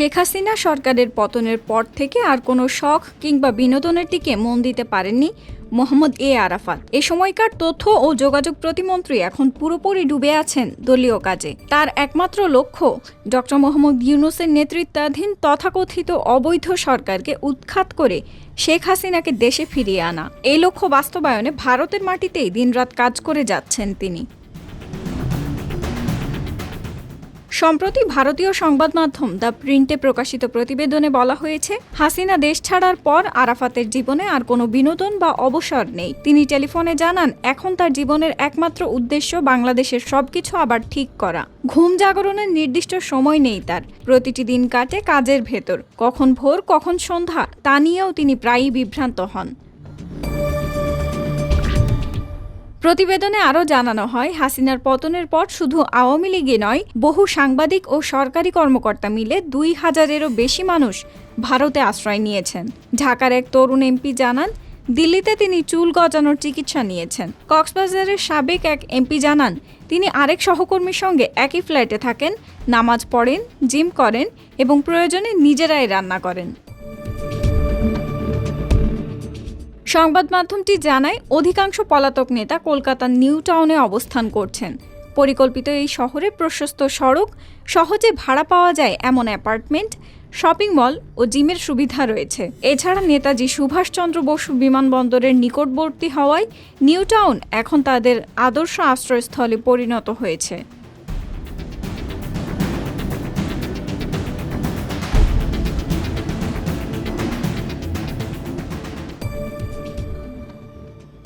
শেখ হাসিনা সরকারের পতনের পর থেকে আর কোনো শখ কিংবা বিনোদনের দিকে মন দিতে পারেননি মোহাম্মদ আরাফাত। এ সময়কার তথ্য ও যোগাযোগ প্রতিমন্ত্রী এখন পুরোপুরি ডুবে আছেন দলীয় কাজে। তার একমাত্র লক্ষ্য ডক্টর মোহাম্মদ ইউনূসের নেতৃত্বাধীন তথাকথিত অবৈধ সরকারকে উৎখাত করে শেখ হাসিনাকে দেশে ফিরিয়ে আনা। এই লক্ষ্য বাস্তবায়নে ভারতের মাটিতেই দিনরাত কাজ করে যাচ্ছেন তিনি। সম্প্রতি ভারতীয় সংবাদ মাধ্যম দ্য প্রিন্টে প্রকাশিত প্রতিবেদনে বলা হয়েছে, হাসিনা দেশ ছাড়ার পর আরাফাতের জীবনে আর কোনো বিনোদন বা অবসর নেই। তিনি টেলিফোনে জানান, এখন তার জীবনের একমাত্র উদ্দেশ্য বাংলাদেশের সবকিছু আবার ঠিক করা। ঘুম জাগরণের নির্দিষ্ট সময় নেই তার। প্রতিটি দিন কাটে কাজের ভেতর। কখন ভোর কখন সন্ধ্যা তা নিয়েও তিনি প্রায়ই বিভ্রান্ত হন। প্রতিবেদনে আরও জানানো হয়, হাসিনার পতনের পর শুধু আওয়ামী লীগই নয়, বহু সাংবাদিক ও সরকারি কর্মকর্তা মিলে ২,০০০-এরও বেশি মানুষ ভারতে আশ্রয় নিয়েছেন। ঢাকার এক তরুণ এমপি জানান, দিল্লিতে তিনি চুল গজানোর চিকিৎসা নিয়েছেন। কক্সবাজারের সাবেক এক এমপি জানান, তিনি আরেক সহকর্মীর সঙ্গে একই ফ্ল্যাটে থাকেন, নামাজ পড়েন, জিম করেন এবং প্রয়োজনে নিজেরাই রান্না করেন। সংবাদ মাধ্যমটি জানায়, অধিকাংশ পলাতক নেতা কলকাতার নিউ টাউনে অবস্থান করছেন। পরিকল্পিত এই শহরে প্রশস্ত সড়ক, সহজে ভাড়া পাওয়া যায় এমন অ্যাপার্টমেন্ট, শপিং মল ও জিমের সুবিধা রয়েছে। এছাড়া নেতাজি সুভাষচন্দ্র বসু বিমানবন্দরের নিকটবর্তী হওয়ায় নিউ টাউন এখন তাদের আদর্শ আশ্রয়স্থলে পরিণত হয়েছে।